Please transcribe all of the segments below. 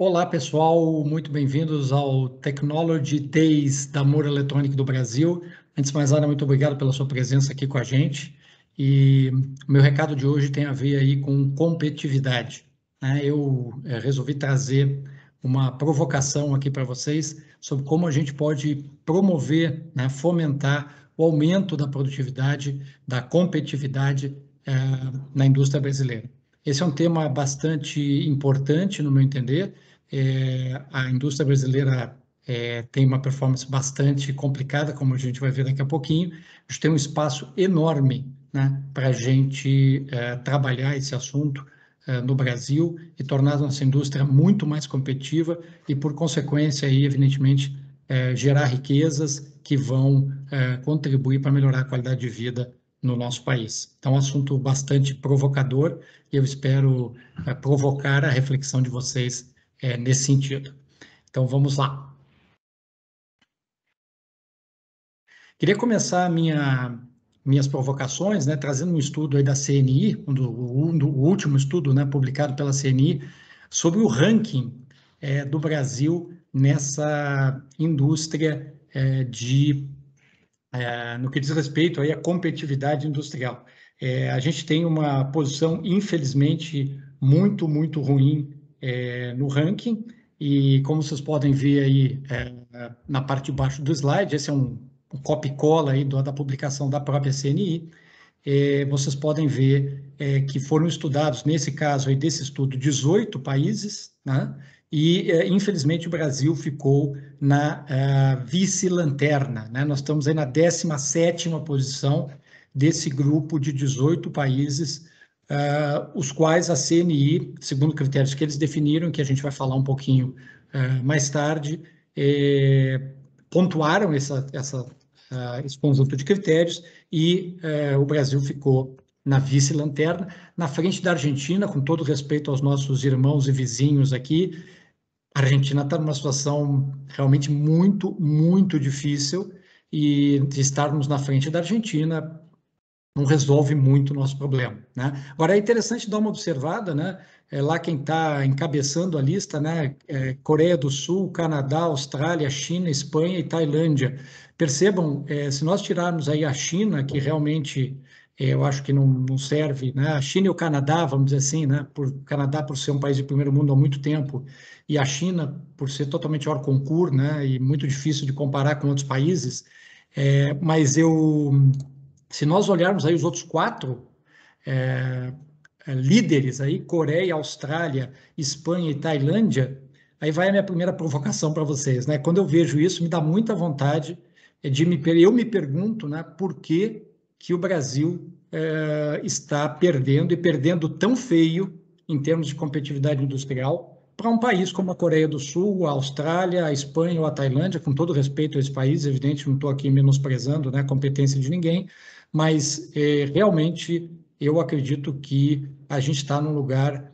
Olá, pessoal, muito bem-vindos ao Technology Days da Moura Electronic do Brasil. Antes de mais nada, muito obrigado pela sua presença aqui com a gente. E o meu recado de hoje tem a ver aí com competitividade, né? Eu resolvi trazer uma provocação aqui para vocês sobre como a gente pode promover, né, fomentar o aumento da produtividade, da competitividade na indústria brasileira. Esse é um tema bastante importante, no meu entender. A indústria brasileira tem uma performance bastante complicada, como a gente vai ver daqui a pouquinho. A gente tem um espaço enorme, né, para a gente trabalhar esse assunto no Brasil e tornar a nossa indústria muito mais competitiva e, por consequência, aí, evidentemente, gerar riquezas que vão contribuir para melhorar a qualidade de vida no nosso país. Então, é um assunto bastante provocador e eu espero provocar a reflexão de vocês nesse sentido. Então, vamos lá. Queria começar minhas provocações, né, trazendo um estudo aí da CNI, o último estudo, né, publicado pela CNI, sobre o ranking do Brasil nessa indústria no que diz respeito aí à competitividade industrial. A gente tem uma posição, infelizmente, muito ruim no ranking, e como vocês podem ver aí na parte de baixo do slide, esse é um copy-cola aí da publicação da própria CNI. Vocês podem ver que foram estudados, nesse caso aí desse estudo, 18 países, né? E, infelizmente, o Brasil ficou na vice-lanterna, né? Nós estamos aí na 17ª posição desse grupo de 18 países, os quais a CNI, segundo critérios que eles definiram, que a gente vai falar um pouquinho mais tarde, pontuaram esse conjunto de critérios e o Brasil ficou na vice-lanterna, na frente da Argentina, com todo respeito aos nossos irmãos e vizinhos aqui. A Argentina está numa situação realmente muito difícil e de estarmos na frente da Argentina não resolve muito o nosso problema, né? Agora, é interessante dar uma observada, né? Lá quem está encabeçando a lista, né? Coreia do Sul, Canadá, Austrália, China, Espanha e Tailândia. Percebam, se nós tirarmos aí a China, que realmente eu acho que não serve, né? A China e o Canadá, vamos dizer assim, né? O Canadá por ser um país de primeiro mundo há muito tempo e a China por ser totalmente hors concours, né? E muito difícil de comparar com outros países. Mas se nós olharmos aí os outros quatro líderes aí, Coreia, Austrália, Espanha e Tailândia, aí vai a minha primeira provocação para vocês, né? Quando eu vejo isso, me dá muita vontade eu me pergunto, né, por que o Brasil está perdendo e perdendo tão feio em termos de competitividade industrial para um país como a Coreia do Sul, a Austrália, a Espanha ou a Tailândia, com todo respeito a esse país, evidente, não estou aqui menosprezando, né, a competência de ninguém, mas realmente eu acredito que a gente está num lugar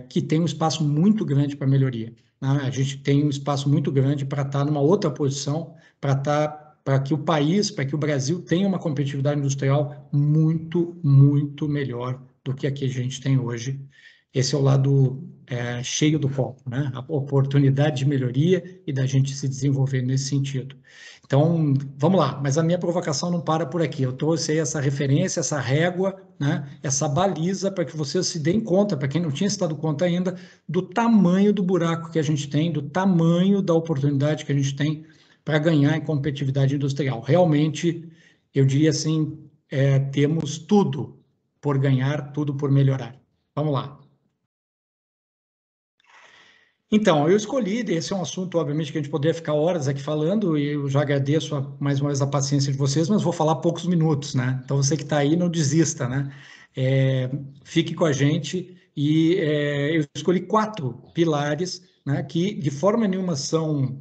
que tem um espaço muito grande para melhoria, né? A gente tem um espaço muito grande para estar numa outra posição, para que o país, para que o Brasil tenha uma competitividade industrial muito melhor do que a que a gente tem hoje. Esse é o lado cheio do copo, né? A oportunidade de melhoria e da gente se desenvolver nesse sentido. Então, vamos lá, mas a minha provocação não para por aqui. Eu trouxe aí essa referência, essa régua, né? Essa baliza para que vocês se deem conta, para quem não tinha se dado conta ainda, do tamanho do buraco que a gente tem, do tamanho da oportunidade que a gente tem para ganhar em competitividade industrial. Realmente, eu diria assim, temos tudo por ganhar, tudo por melhorar. Vamos lá. Então, eu escolhi, esse é um assunto, obviamente, que a gente poderia ficar horas aqui falando, e eu já agradeço mais uma vez a paciência de vocês, mas vou falar poucos minutos, né? Então, você que está aí, não desista, né? Fique com a gente, e eu escolhi 4 pilares, né, que de forma nenhuma são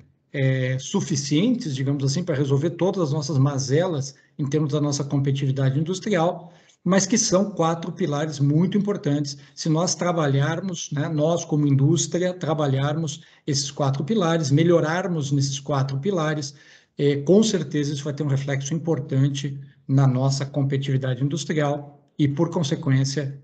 suficientes, digamos assim, para resolver todas as nossas mazelas em termos da nossa competitividade industrial, mas que são 4 pilares muito importantes. Se nós trabalharmos, né, nós como indústria, trabalharmos esses 4 pilares, melhorarmos nesses 4 pilares, com certeza isso vai ter um reflexo importante na nossa competitividade industrial e, por consequência,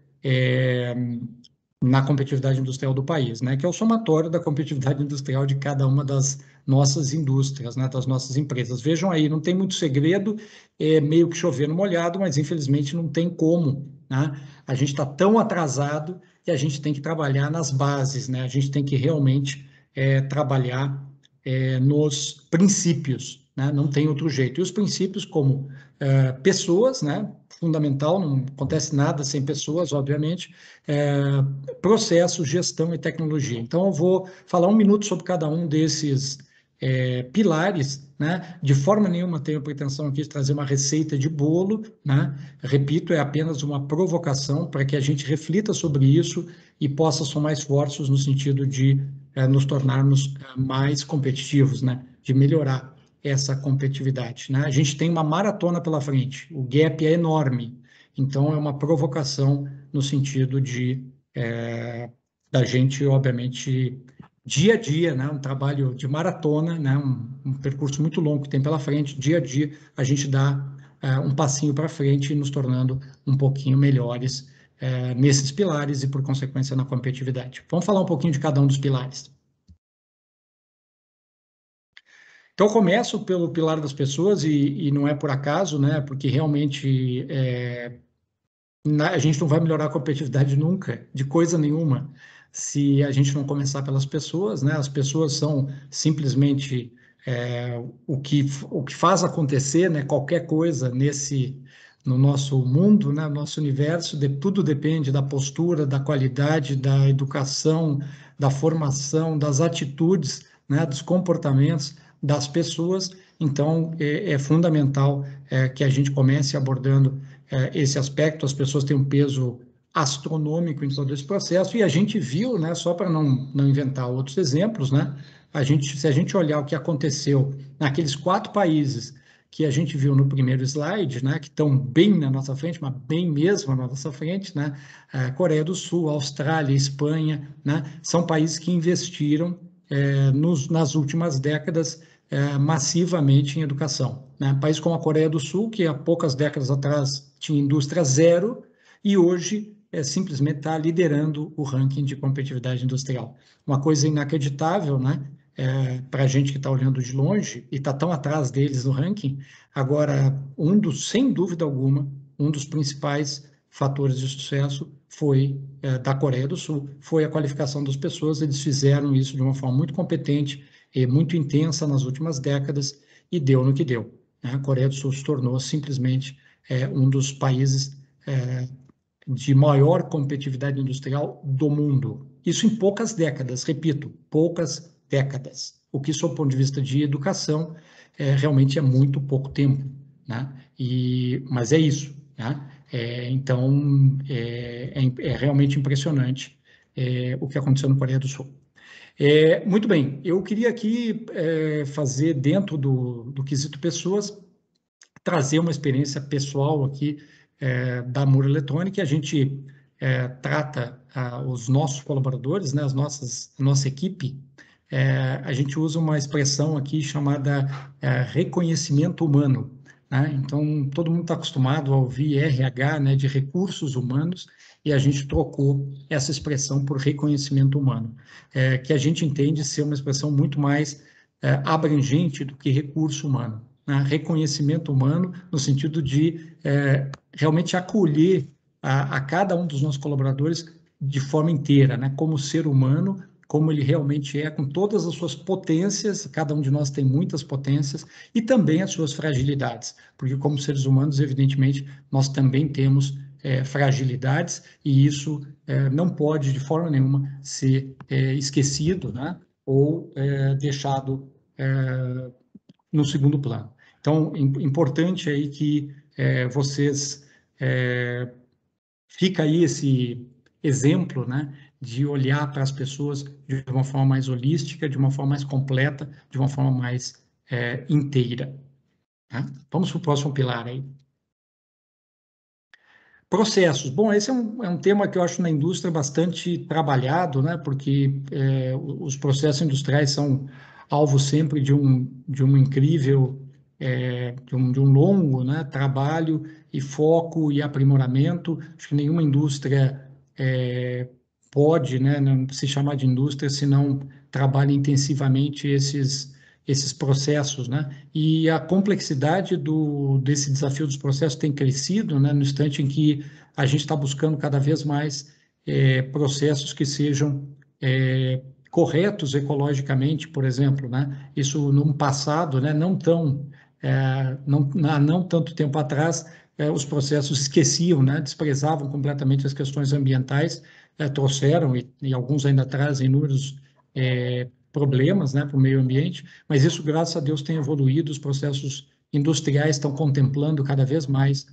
na competitividade industrial do país, né? Que é o somatório da competitividade industrial de cada uma das nossas indústrias, né? Das nossas empresas. Vejam aí, não tem muito segredo, é meio que chover no molhado, mas infelizmente não tem como, né? A gente está tão atrasado que a gente tem que trabalhar nas bases, né? A gente tem que realmente trabalhar nos princípios, né? Não tem outro jeito. E os princípios como pessoas, né? Fundamental, não acontece nada sem pessoas, obviamente, processo, gestão e tecnologia. Então, eu vou falar um minuto sobre cada um desses pilares, né? De forma nenhuma tenho pretensão aqui de trazer uma receita de bolo, né? Repito, é apenas uma provocação para que a gente reflita sobre isso e possa somar esforços no sentido de nos tornarmos mais competitivos, né? De melhorar essa competitividade, né? A gente tem uma maratona pela frente, o gap é enorme, então é uma provocação no sentido de da gente, obviamente, dia a dia, né? Um trabalho de maratona, né? Um percurso muito longo que tem pela frente, dia a dia a gente dá um passinho para frente, nos tornando um pouquinho melhores nesses pilares e, por consequência, na competitividade. Vamos falar um pouquinho de cada um dos pilares. Então, eu começo pelo pilar das pessoas e não é por acaso, né? Porque realmente a gente não vai melhorar a competitividade nunca, de coisa nenhuma, se a gente não começar pelas pessoas, né? As pessoas são simplesmente o que faz acontecer, né? Qualquer coisa no nosso mundo, né? No nosso universo, tudo depende da postura, da qualidade, da educação, da formação, das atitudes, né? Dos comportamentos das pessoas. Então, é fundamental que a gente comece abordando esse aspecto. As pessoas têm um peso astronômico em todo esse processo, e a gente viu, né, só para não inventar outros exemplos, né, se a gente olhar o que aconteceu naqueles 4 países que a gente viu no primeiro slide, né, que estão bem na nossa frente, mas bem mesmo na nossa frente, né, a Coreia do Sul, Austrália, Espanha, né, são países que investiram nas últimas décadas massivamente em educação, né? Países como a Coreia do Sul, que há poucas décadas atrás tinha indústria zero, e hoje simplesmente está liderando o ranking de competitividade industrial. Uma coisa inacreditável, né? Para a gente que está olhando de longe e está tão atrás deles no ranking. Agora, sem dúvida alguma, um dos principais fatores de sucesso foi da Coreia do Sul, foi a qualificação das pessoas. Eles fizeram isso de uma forma muito competente e muito intensa nas últimas décadas, e deu no que deu, né? A Coreia do Sul se tornou simplesmente um dos países de maior competitividade industrial do mundo. Isso em poucas décadas, repito, poucas décadas. O que, sob o ponto de vista de educação, realmente é muito pouco tempo, né? Mas é isso, né? Então, é realmente impressionante o que aconteceu na Coreia do Sul. Muito bem, eu queria aqui fazer, dentro do quesito pessoas, trazer uma experiência pessoal aqui da Mura Eletrônica. A gente trata os nossos colaboradores, né, a nossa equipe, a gente usa uma expressão aqui chamada reconhecimento humano, né? Então, todo mundo está acostumado a ouvir RH, né, de recursos humanos, e a gente trocou essa expressão por reconhecimento humano, que a gente entende ser uma expressão muito mais abrangente do que recurso humano, né? Reconhecimento humano no sentido de realmente acolher a cada um dos nossos colaboradores de forma inteira, né? Como ser humano, como ele realmente é, com todas as suas potências. Cada um de nós tem muitas potências, e também as suas fragilidades, porque como seres humanos, evidentemente, nós também temos fragilidades, e isso não pode de forma nenhuma ser esquecido, né? Ou deixado no segundo plano. Então, importante aí que vocês fica aí esse exemplo, né, de olhar para as pessoas de uma forma mais holística, de uma forma mais completa, de uma forma mais inteira, né? Vamos para o próximo pilar aí. Processos. Bom, esse é um tema que eu acho na indústria bastante trabalhado, né? Porque os processos industriais são alvo sempre de um incrível, de um longo, né, trabalho e foco e aprimoramento. Acho que nenhuma indústria pode, né, não se chamar de indústria se não trabalha intensivamente esses processos, né? E a complexidade desse desafio dos processos tem crescido, né, no instante em que a gente está buscando cada vez mais processos que sejam corretos ecologicamente, por exemplo, né? Isso num passado, né, não tanto tempo atrás, os processos esqueciam, né, desprezavam completamente as questões ambientais, trouxeram, e alguns ainda trazem inúmeros problemas, né, para o meio ambiente, mas isso, graças a Deus, tem evoluído, os processos industriais estão contemplando cada vez mais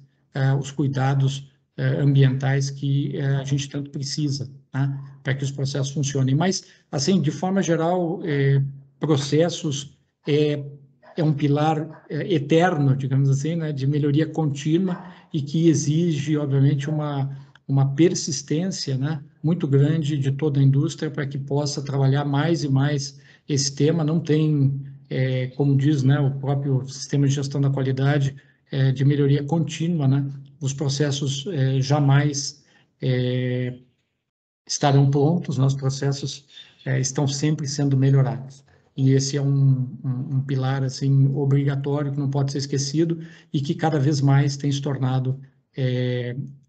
os cuidados ambientais que a gente tanto precisa, né, para que os processos funcionem. Mas, assim, de forma geral, processos é um pilar eterno, digamos assim, né, de melhoria contínua e que exige, obviamente, uma persistência, né, muito grande de toda a indústria para que possa trabalhar mais e mais esse tema. Não tem, como diz, né, o próprio sistema de gestão da qualidade, de melhoria contínua, né, os processos jamais estarão prontos, né, os processos estão sempre sendo melhorados. E esse é um pilar assim obrigatório que não pode ser esquecido e que cada vez mais tem se tornado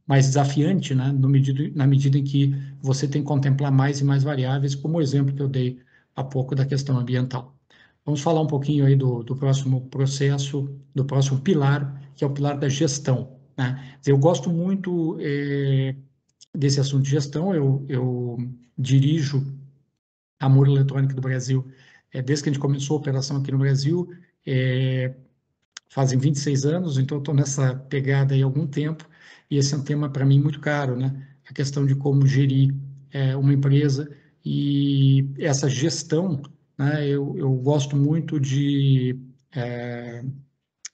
mais desafiante, né, na medida em que você tem que contemplar mais e mais variáveis, como o exemplo que eu dei há pouco da questão ambiental. Vamos falar um pouquinho aí do próximo processo, do próximo pilar, que é o pilar da gestão, né? Eu gosto muito desse assunto de gestão. Eu dirijo a Muro Eletrônica do Brasil desde que a gente começou a operação aqui no Brasil, fazem 26 anos, então eu estou nessa pegada aí há algum tempo, e esse é um tema para mim muito caro, né? A questão de como gerir uma empresa e essa gestão, né? Eu gosto muito de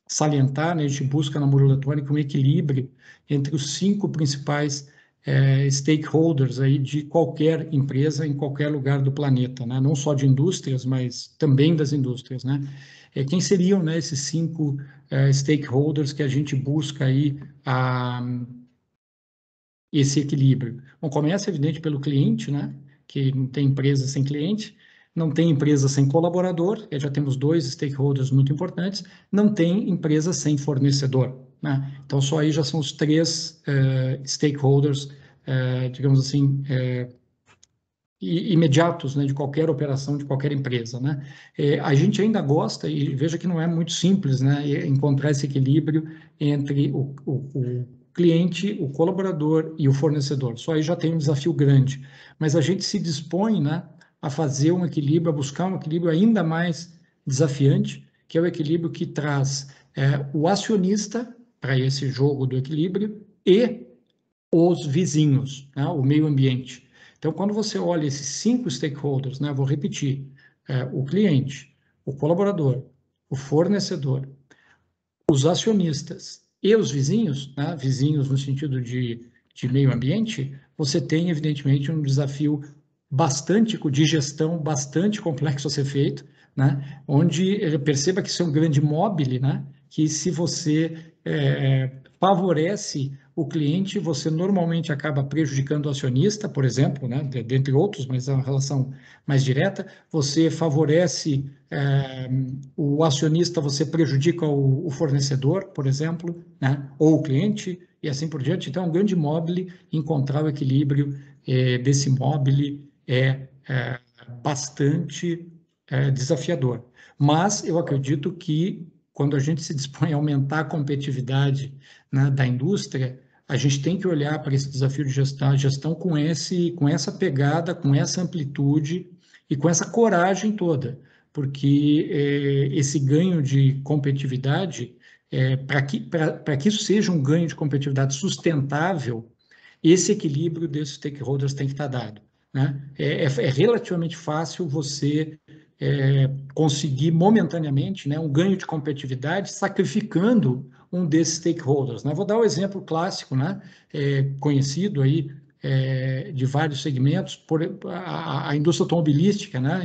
salientar, né? A gente busca na Muro Eletrônica um equilíbrio entre os 5 principais stakeholders aí de qualquer empresa em qualquer lugar do planeta, né? Não só de indústrias, mas também das indústrias, né? Quem seriam, né, esses 5 stakeholders que a gente busca aí esse equilíbrio? Bom, começa, evidente, pelo cliente, né? Que não tem empresa sem cliente, não tem empresa sem colaborador, já temos 2 stakeholders muito importantes, não tem empresa sem fornecedor, né? Então, só aí já são os 3 stakeholders, digamos assim, imediatos, né, de qualquer operação, de qualquer empresa, né? A gente ainda gosta, e veja que não é muito simples, né, encontrar esse equilíbrio entre o cliente, o colaborador e o fornecedor. Só aí já tem um desafio grande. Mas a gente se dispõe, né, a fazer um equilíbrio, a buscar um equilíbrio ainda mais desafiante, que é o equilíbrio que traz o acionista para esse jogo do equilíbrio e os vizinhos, né, o meio ambiente. Então, quando você olha esses 5 stakeholders, né, vou repetir, o cliente, o colaborador, o fornecedor, os acionistas e os vizinhos, né, vizinhos no sentido de meio ambiente, você tem, evidentemente, um desafio bastante de gestão, bastante complexo a ser feito, né, onde perceba que isso é um grande mobile, né, que se você favorece o cliente, você normalmente acaba prejudicando o acionista, por exemplo, né, dentre outros, mas é uma relação mais direta. Você favorece o acionista, você prejudica o fornecedor, por exemplo, né, ou o cliente, e assim por diante. Então, é um grande mobile, encontrar o equilíbrio desse mobile é bastante desafiador. Mas eu acredito que quando a gente se dispõe a aumentar a competitividade, né, da indústria, a gente tem que olhar para esse desafio de gestão com essa pegada, com essa amplitude e com essa coragem toda, porque esse ganho de competitividade, para que isso seja um ganho de competitividade sustentável, esse equilíbrio desses stakeholders tem que estar dado, né? É relativamente fácil você conseguir momentaneamente, né, um ganho de competitividade sacrificando um desses stakeholders, né? Vou dar um exemplo clássico, né, conhecido aí de vários segmentos. A indústria automobilística, né,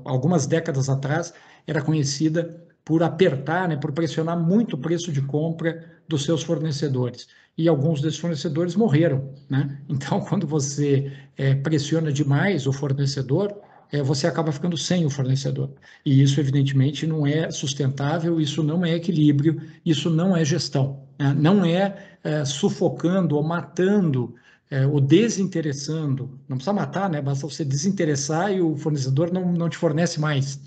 algumas décadas atrás, era conhecida por apertar, né, por pressionar muito o preço de compra dos seus fornecedores. e alguns desses fornecedores morreram, né? Então, quando você pressiona demais o fornecedor, você acaba ficando sem o fornecedor. E isso, evidentemente, não é sustentável, isso não é equilíbrio, isso não é gestão, né? Não é sufocando ou matando ou desinteressando. Não precisa matar, né? Basta você desinteressar e o fornecedor não te fornece mais.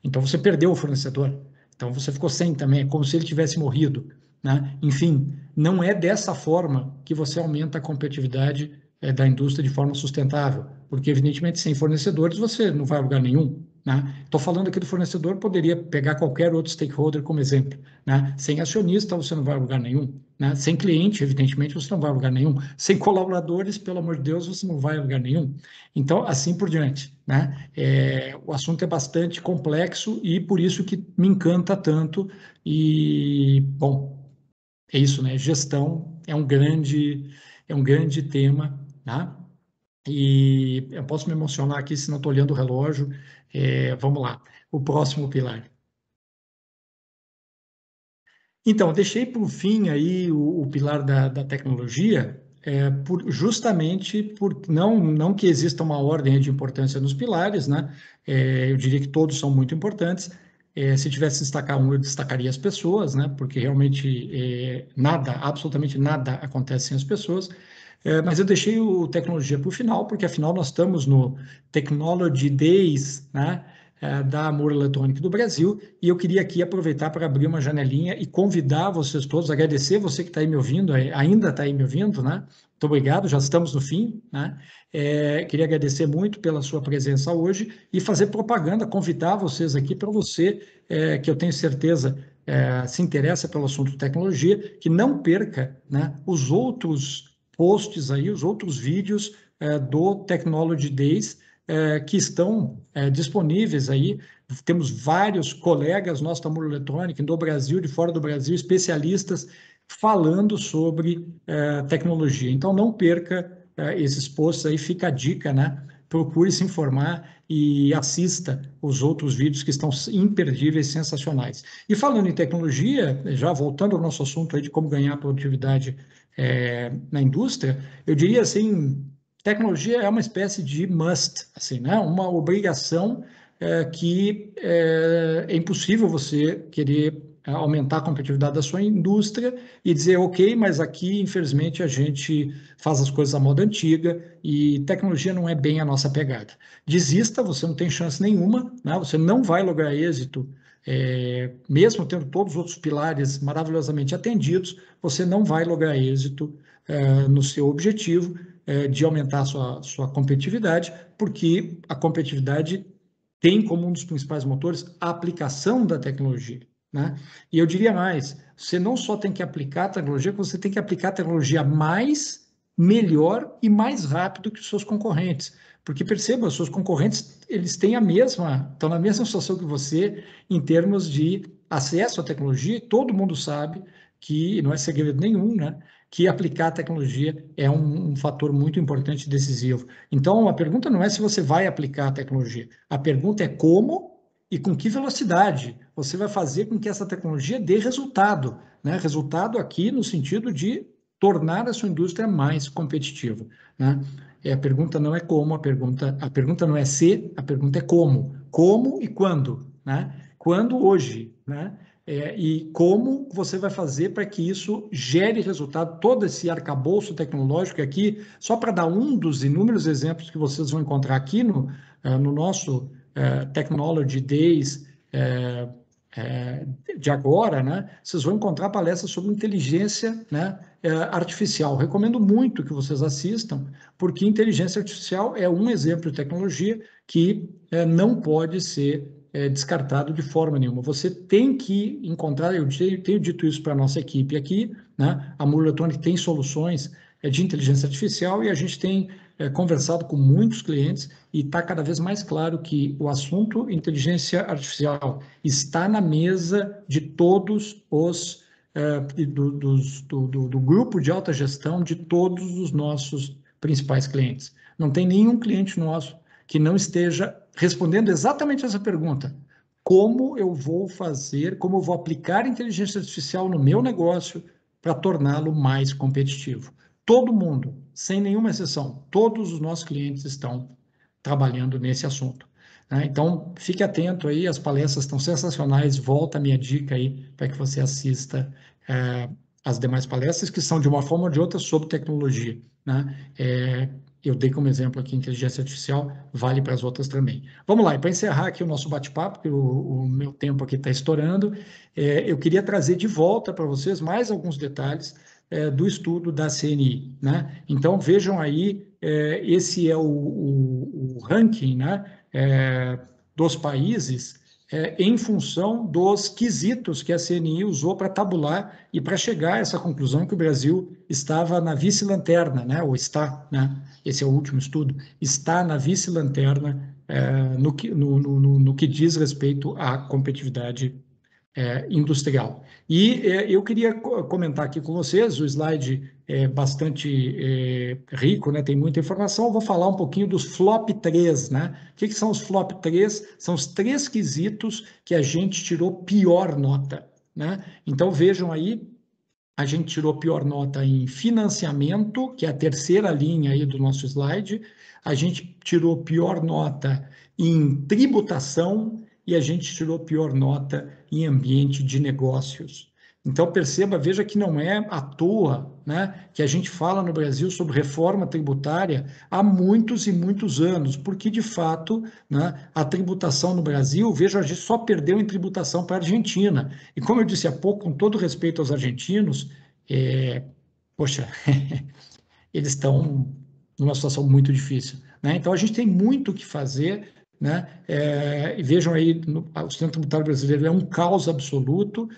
Então, você perdeu o fornecedor. Então, você ficou sem também, é como se ele tivesse morrido, né? Enfim, não é dessa forma que você aumenta a competitividade da indústria de forma sustentável, porque, evidentemente, sem fornecedores você não vai a lugar nenhum, né? Estou falando aqui do fornecedor, poderia pegar qualquer outro stakeholder como exemplo, né? Sem acionista você não vai a lugar nenhum, né? Sem cliente, evidentemente, você não vai a lugar nenhum. Sem colaboradores, pelo amor de Deus, você não vai a lugar nenhum. Então, assim por diante, né? O assunto é bastante complexo e por isso que me encanta tanto. E, bom, é isso, né? Gestão é um grande tema, tá? E eu posso me emocionar aqui se não estou olhando o relógio. Vamos lá, o próximo pilar. Então, deixei para o fim aí o pilar da tecnologia, justamente por não que exista uma ordem de importância nos pilares, né? Eu diria que todos são muito importantes. Se tivesse que destacar um, eu destacaria as pessoas, né? Porque realmente nada, absolutamente nada acontece sem as pessoas. Mas eu deixei o tecnologia para o final, porque afinal nós estamos no Technology Days, né? Da Amor Eletrônico do Brasil, e eu queria aqui aproveitar para abrir uma janelinha e convidar vocês todos, agradecer você que está aí me ouvindo, ainda está aí me ouvindo, né? Muito obrigado, já estamos no fim, né? Queria agradecer muito pela sua presença hoje e fazer propaganda, convidar vocês aqui para você, que eu tenho certeza se interessa pelo assunto de tecnologia, que não perca, né, os outros posts aí, os outros vídeos do Technology Days, que estão disponíveis aí. Temos vários colegas nossos da Muro Eletrônica, do Brasil, de fora do Brasil, especialistas falando sobre tecnologia. Então, não perca esses posts aí, fica a dica, né? Procure se informar e assista os outros vídeos que estão imperdíveis, sensacionais. E falando em tecnologia, já voltando ao nosso assunto aí de como ganhar produtividade na indústria, eu diria assim, tecnologia é uma espécie de must, assim, né? Uma obrigação que é impossível você querer aumentar a competitividade da sua indústria e dizer, ok, mas aqui, infelizmente, a gente faz as coisas à moda antiga e tecnologia não é bem a nossa pegada. Desista, você não tem chance nenhuma, né? Você não vai lograr êxito, mesmo tendo todos os outros pilares maravilhosamente atendidos, você não vai lograr êxito no seu objetivo de aumentar a sua competitividade, porque a competitividade tem como um dos principais motores a aplicação da tecnologia, né? E eu diria mais, você não só tem que aplicar a tecnologia, você tem que aplicar a tecnologia mais, melhor e mais rápido que os seus concorrentes. Porque perceba, os seus concorrentes, eles têm estão na mesma situação que você em termos de acesso à tecnologia, e todo mundo sabe que, não é segredo nenhum, né? Que aplicar a tecnologia é um fator muito importante e decisivo. Então, a pergunta não é se você vai aplicar a tecnologia, a pergunta é como e com que velocidade você vai fazer com que essa tecnologia dê resultado, né? Resultado aqui no sentido de tornar a sua indústria mais competitiva, né? A pergunta não é como, a pergunta não é se, a pergunta é como. Como e quando, né? Quando hoje, né? E como você vai fazer para que isso gere resultado, todo esse arcabouço tecnológico aqui, só para dar um dos inúmeros exemplos que vocês vão encontrar aqui no nosso Technology Days de agora, né? Vocês vão encontrar palestras sobre inteligência, né, artificial. Recomendo muito que vocês assistam, porque inteligência artificial é um exemplo de tecnologia que não pode ser descartado de forma nenhuma. Você tem que encontrar, eu tenho dito isso para a nossa equipe aqui, né? A Moore Electronic tem soluções de inteligência artificial e a gente tem conversado com muitos clientes e está cada vez mais claro que o assunto inteligência artificial está na mesa de todos os do grupo de alta gestão de todos os nossos principais clientes. Não tem nenhum cliente nosso que não esteja respondendo exatamente essa pergunta: como eu vou fazer, como eu vou aplicar inteligência artificial no meu negócio para torná-lo mais competitivo. Todo mundo, sem nenhuma exceção, todos os nossos clientes estão trabalhando nesse assunto. Né? Então, fique atento aí, as palestras estão sensacionais, volta a minha dica aí para que você assista as demais palestras, que são de uma forma ou de outra sobre tecnologia. Né? Eu dei como exemplo aqui inteligência artificial, vale para as outras também. Vamos lá, e para encerrar aqui o nosso bate-papo, porque o meu tempo aqui está estourando, eu queria trazer de volta para vocês mais alguns detalhes do estudo da CNI. Né? Então, vejam aí, esse é o ranking, né, dos países em função dos quesitos que a CNI usou para tabular e para chegar a essa conclusão que o Brasil estava na vice-lanterna, né, ou está, né, esse é o último estudo, está na vice-lanterna no que diz respeito à competitividade industrial. E eu queria comentar aqui com vocês, o slide é bastante rico, né, tem muita informação, eu vou falar um pouquinho dos flop 3, né? O que são os flop 3? São os 3 quesitos que a gente tirou pior nota, né? Então vejam aí, a gente tirou pior nota em financiamento, que é a terceira linha aí do nosso slide, a gente tirou pior nota em tributação e a gente tirou pior nota em ambiente de negócios. Então, perceba, veja que não é à toa, né, que a gente fala no Brasil sobre reforma tributária há muitos e muitos anos, porque, de fato, né, a tributação no Brasil, veja, a gente só perdeu em tributação para a Argentina. E como eu disse há pouco, com todo respeito aos argentinos, poxa, eles estão numa situação muito difícil. Né? Então, a gente tem muito o que fazer. Né? E vejam aí, o sistema tributário brasileiro é um caos absoluto.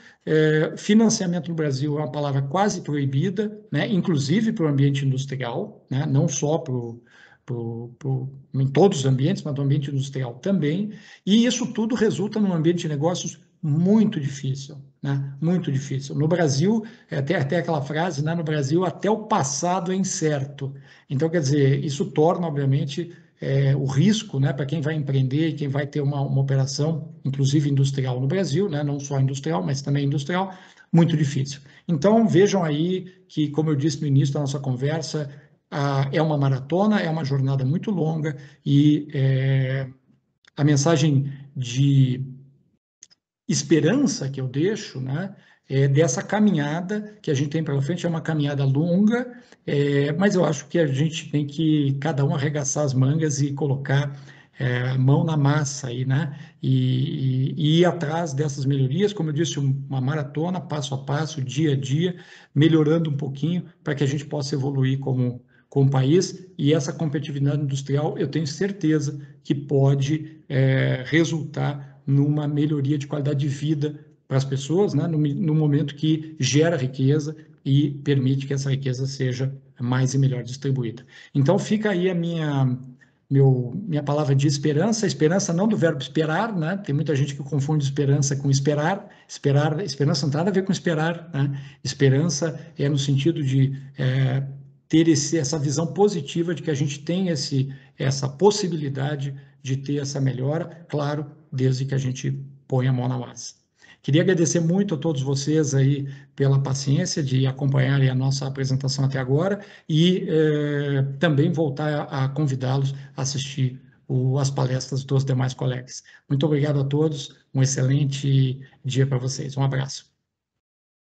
Financiamento no Brasil é uma palavra quase proibida, né? Inclusive para o ambiente industrial, né? Não só em todos os ambientes, mas no ambiente industrial também. E isso tudo resulta num ambiente de negócios muito difícil. Né? Muito difícil. No Brasil, até aquela frase, né? No Brasil, até o passado é incerto. Então, quer dizer, isso torna, obviamente, o risco, né, para quem vai empreender e quem vai ter uma operação, inclusive industrial no Brasil, né, não só industrial, mas também industrial, muito difícil. Então, vejam aí que, como eu disse no início da nossa conversa, é uma maratona, é uma jornada muito longa e a mensagem de esperança que eu deixo, né, dessa caminhada que a gente tem pela frente, é uma caminhada longa, mas eu acho que a gente tem que, cada um, arregaçar as mangas e colocar a mão na massa aí, né, e ir atrás dessas melhorias, como eu disse, uma maratona, passo a passo, dia a dia, melhorando um pouquinho, para que a gente possa evoluir como país, e essa competitividade industrial, eu tenho certeza que pode resultar numa melhoria de qualidade de vida para as pessoas, né, no momento que gera riqueza e permite que essa riqueza seja mais e melhor distribuída. Então, fica aí a minha palavra de esperança, esperança não do verbo esperar, né? Tem muita gente que confunde esperança com esperar, esperança não tem nada a ver com esperar, né? Esperança é no sentido de ter essa visão positiva de que a gente tem essa possibilidade de ter essa melhora, claro, desde que a gente ponha a mão na massa. Queria agradecer muito a todos vocês aí pela paciência de acompanharem a nossa apresentação até agora e também voltar a convidá-los a assistir as palestras dos demais colegas. Muito obrigado a todos, um excelente dia para vocês. Um abraço.